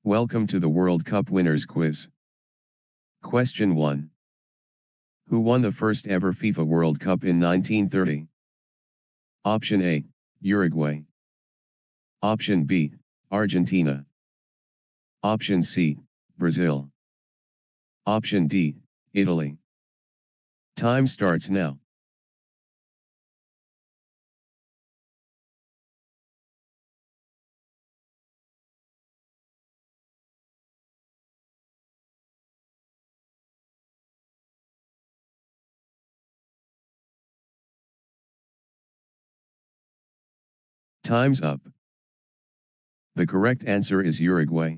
Welcome to the World Cup Winners Quiz. Question 1. Who won the first ever FIFA World Cup in 1930? Option A, Uruguay. Option B, Argentina. Option C, Brazil. Option D, Italy. Time starts now. Time's up. The correct answer is Uruguay.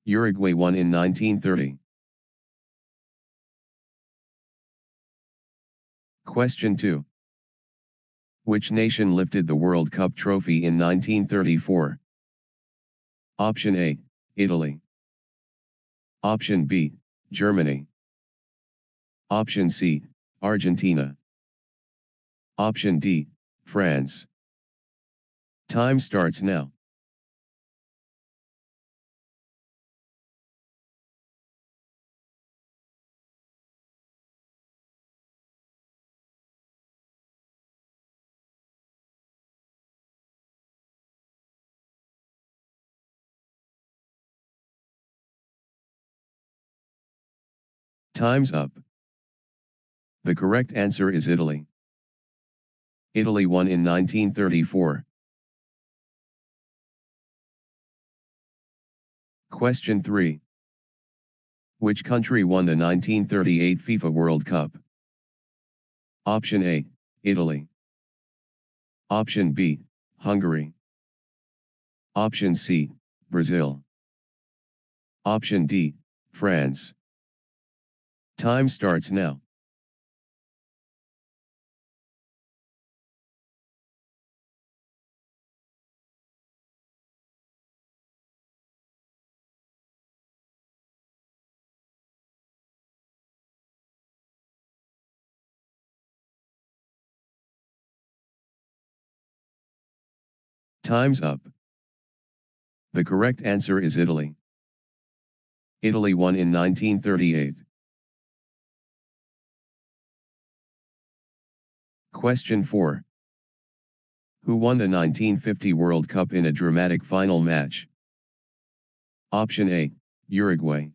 Uruguay won in 1930. Question 2. Which nation lifted the World Cup trophy in 1934? Option A, Italy. Option B, Germany. Option C, Argentina. Option D, France. Time starts now. Time's up. The correct answer is Italy. Italy won in 1934. Question 3. Which country won the 1938 FIFA World Cup? Option A, Italy. Option B, Hungary. Option C, Brazil. Option D, France. Time starts now. Time's up. The correct answer is Italy. Italy won in 1938. Question 4. Who won the 1950 World Cup in a dramatic final match? Option A, Uruguay.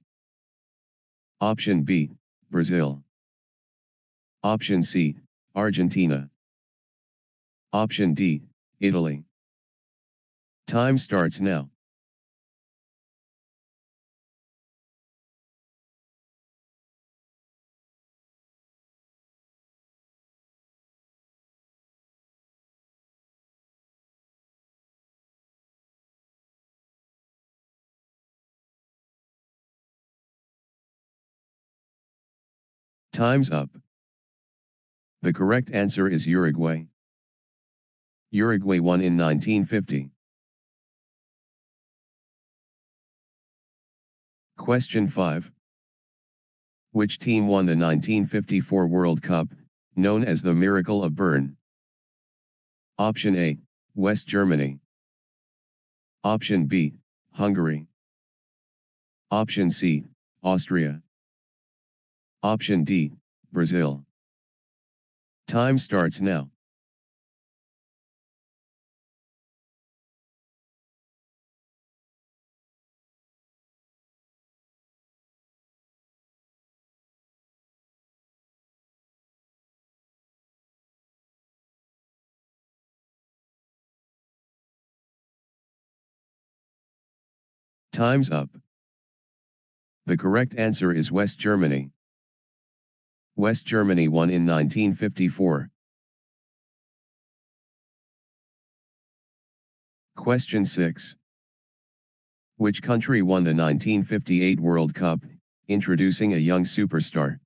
Option B, Brazil. Option C, Argentina. Option D, Italy. Time starts now. Time's up. The correct answer is Uruguay. Uruguay won in 1950. Question 5. Which team won the 1954 World Cup, known as the Miracle of Bern? Option A, West Germany. Option B, Hungary. Option C, Austria. Option D, Brazil. Time starts now. Time's up. The correct answer is West Germany. West Germany won in 1954. Question 6. Which country won the 1958 World Cup, introducing a young superstar?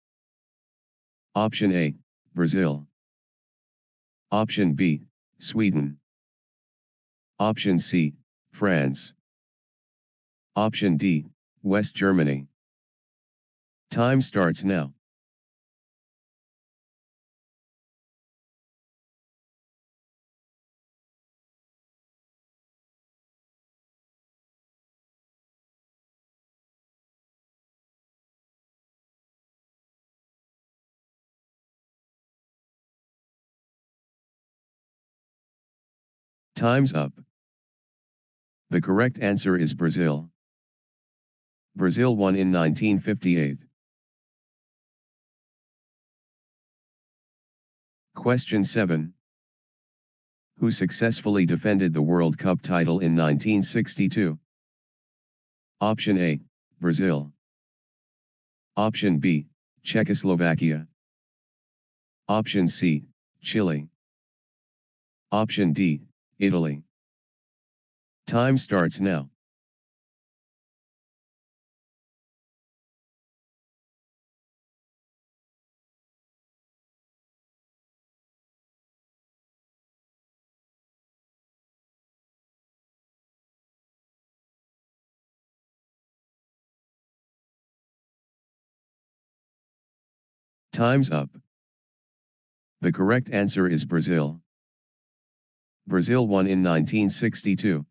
Option A, Brazil. Option B, Sweden. Option C, France. Option D, West Germany. Time starts now. Time's up. The correct answer is Brazil. Brazil won in 1958. Question 7. Who successfully defended the World Cup title in 1962? Option A, Brazil. Option B, Czechoslovakia. Option C, Chile. Option D, Italy. Time starts now. Time's up. The correct answer is Brazil. Brazil won in 1962.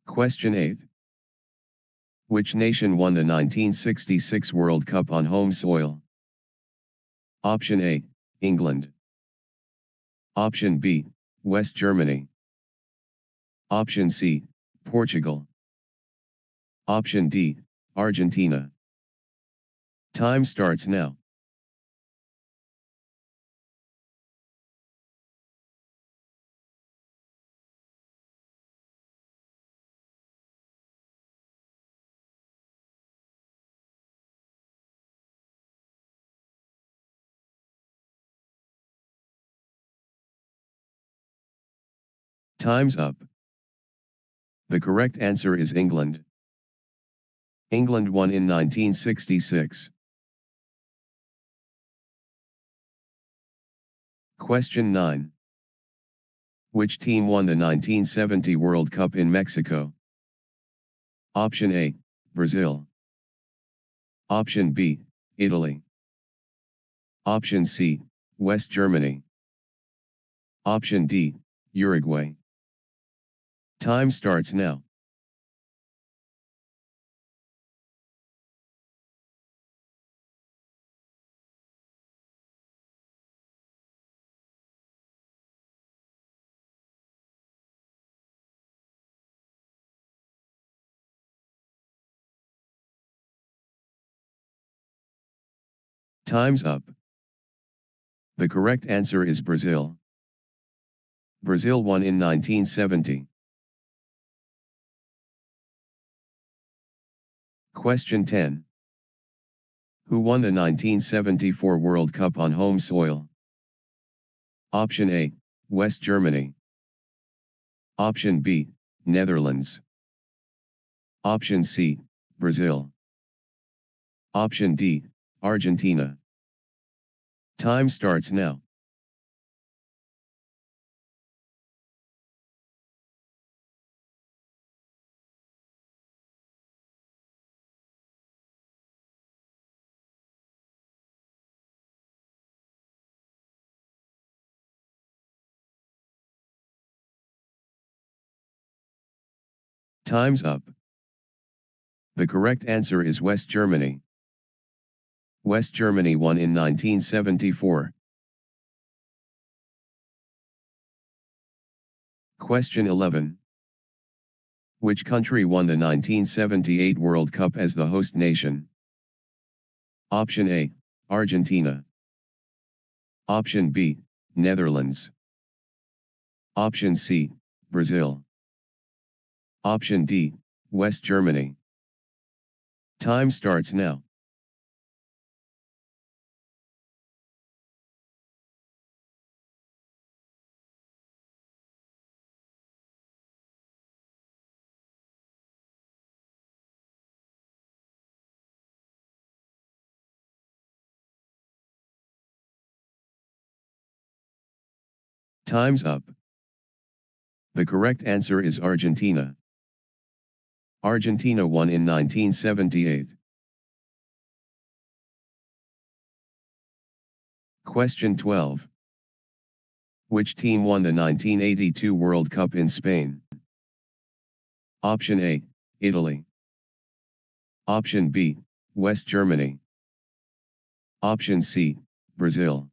Question 8. Which nation won the 1966 World Cup on home soil? Option A, England. Option B, West Germany. Option C, Portugal. Option D, Argentina. Time starts now. Time's up. The correct answer is England. England won in 1966. Question 9. Which team won the 1970 World Cup in Mexico? Option A, Brazil. Option B, Italy. Option C, West Germany. Option D, Uruguay. Time starts now. Time's up. The correct answer is Brazil. Brazil won in 1970. Question 10. Who won the 1974 World Cup on home soil? Option A, West Germany. Option B, Netherlands. Option C, Brazil. Option D, Argentina. Time starts now. Time's up. The correct answer is West Germany. West Germany won in 1974. Question 11. Which country won the 1978 World Cup as the host nation? Option A, Argentina. Option B, Netherlands. Option C, Brazil. Option D, West Germany. Time starts now. Time's up. The correct answer is Argentina. Argentina won in 1978. Question 12. Which team won the 1982 World Cup in Spain? Option A, Italy. Option B, West Germany. Option C, Brazil.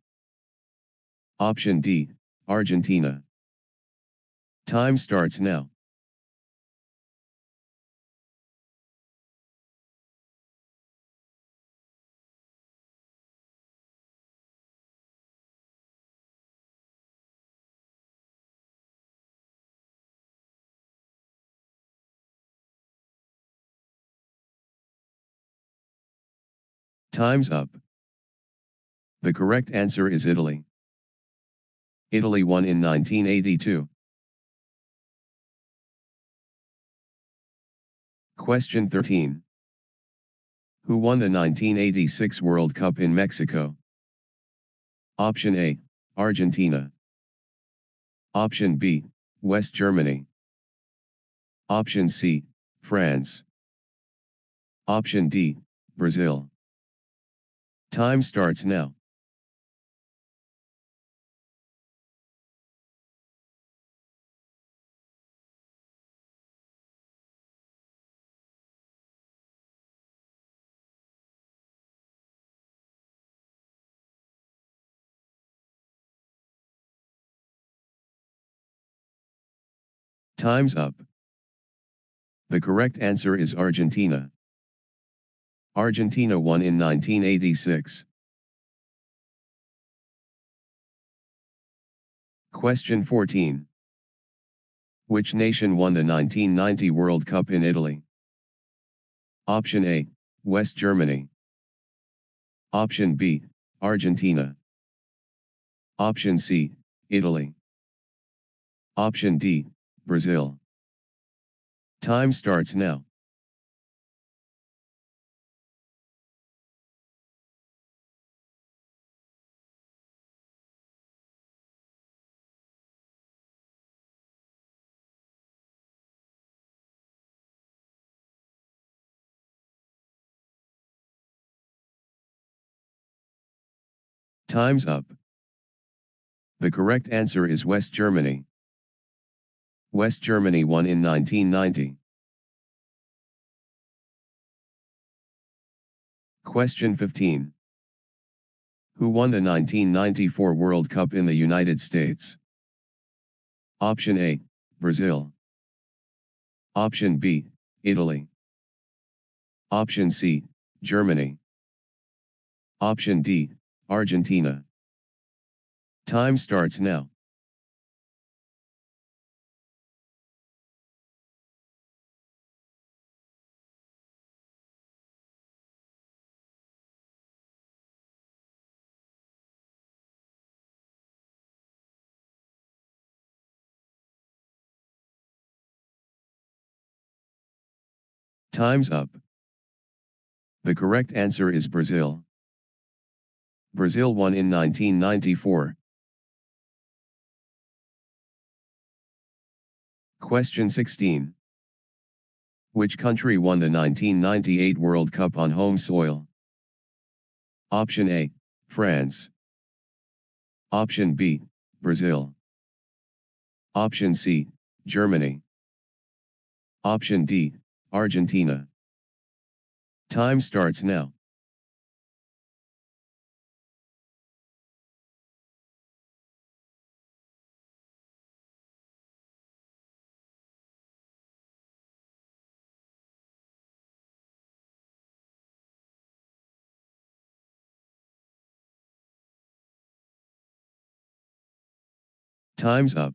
Option D, Argentina. Time starts now. Time's up. The correct answer is Italy. Italy won in 1982. Question 13. Who won the 1986 World Cup in Mexico? Option A, Argentina. Option B, West Germany. Option C, France. Option D, Brazil. Time starts now. Time's up. The correct answer is Argentina. Argentina won in 1986. Question 14. Which nation won the 1990 World Cup in Italy? Option A, West Germany. Option B, Argentina. Option C, Italy. Option D, Brazil. Time starts now. Time's up. The correct answer is West Germany. West Germany won in 1990. Question 15. Who won the 1994 World Cup in the United States? Option A, Brazil. Option B, Italy. Option C, Germany. Option D, Argentina. Time starts now. Time's up. The correct answer is Brazil. Brazil won in 1994. Question 16. Which country won the 1998 World Cup on home soil? Option A, France. Option B, Brazil. Option C, Germany. Option D, Argentina. Time starts now. Time's up.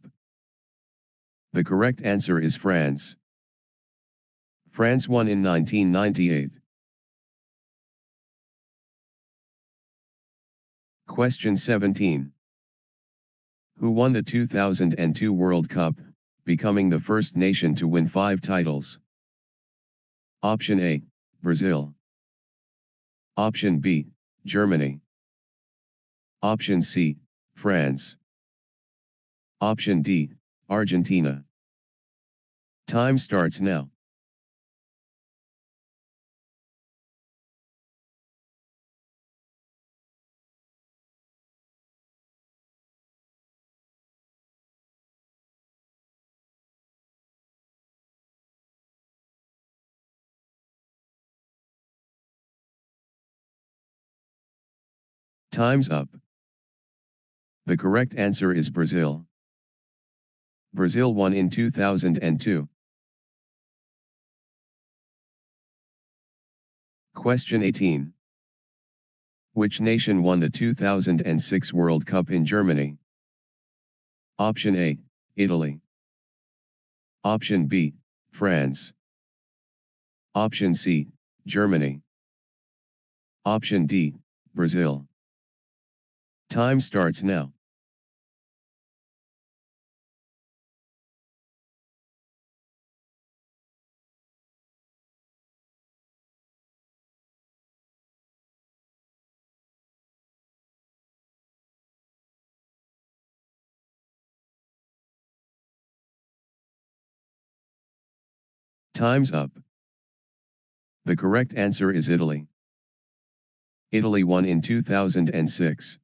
The correct answer is France. France won in 1998. Question 17. Who won the 2002 World Cup, becoming the first nation to win 5 titles? Option A, Brazil. Option B, Germany. Option C, France. Option D, Argentina. Time starts now. Time's up. The correct answer is Brazil. Brazil won in 2002. Question 18. Which nation won the 2006 World Cup in Germany? Option A, Italy. Option B, France. Option C, Germany. Option D, Brazil. Time starts now. Time's up. The correct answer is Italy. Italy won in 2006.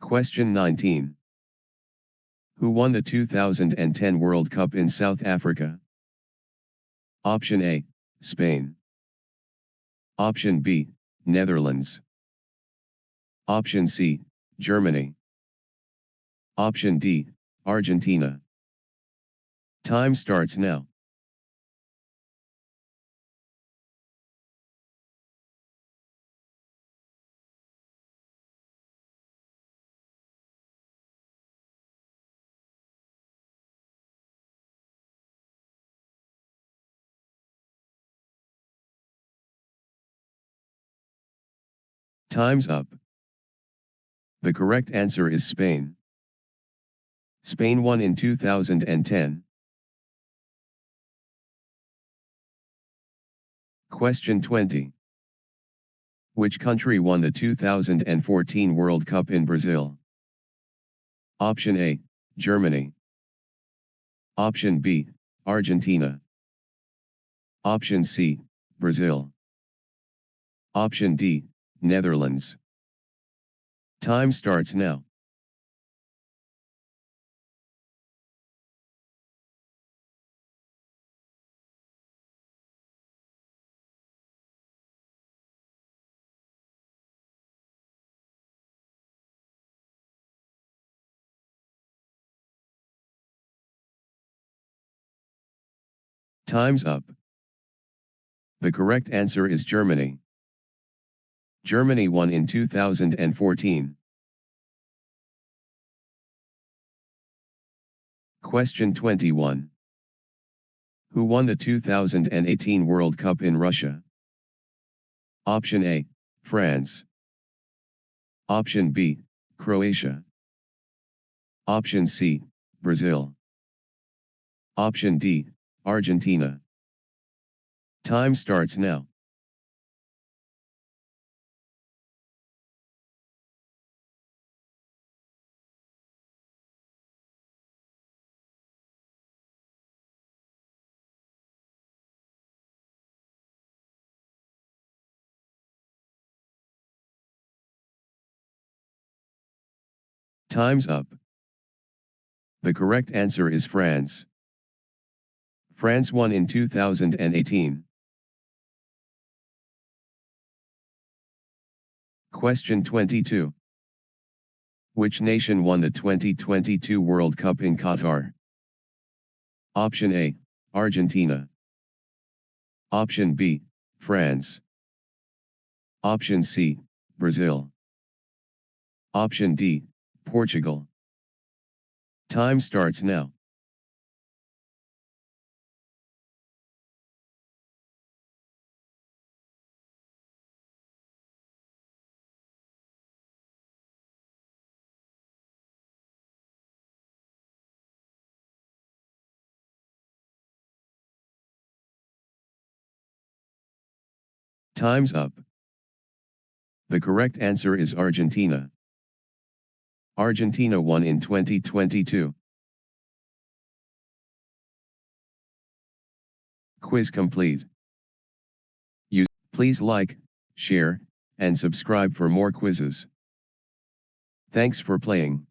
Question 19. Who won the 2010 World Cup in South Africa? Option A, Spain. Option B, Netherlands. Option C, Germany. Option D, Argentina. Time starts now. Time's up. The correct answer is Spain. Spain won in 2010. Question 20. Which country won the 2014 World Cup in Brazil? Option A, Germany. Option B, Argentina. Option C, Brazil. Option D, Netherlands. Time starts now. Time's up. The correct answer is Germany. Germany won in 2014. Question 21. Who won the 2018 World Cup in Russia? Option A, France. Option B, Croatia. Option C, Brazil. Option D, Argentina. Time starts now. Time's up. The correct answer is France. France won in 2018. Question 22. Which nation won the 2022 World Cup in Qatar? Option A, Argentina. Option B, France. Option C, Brazil. Option D, Portugal. Time starts now. Time's up. The correct answer is Argentina. Argentina won in 2022. Quiz complete. Please like, share, and subscribe for more quizzes. Thanks for playing.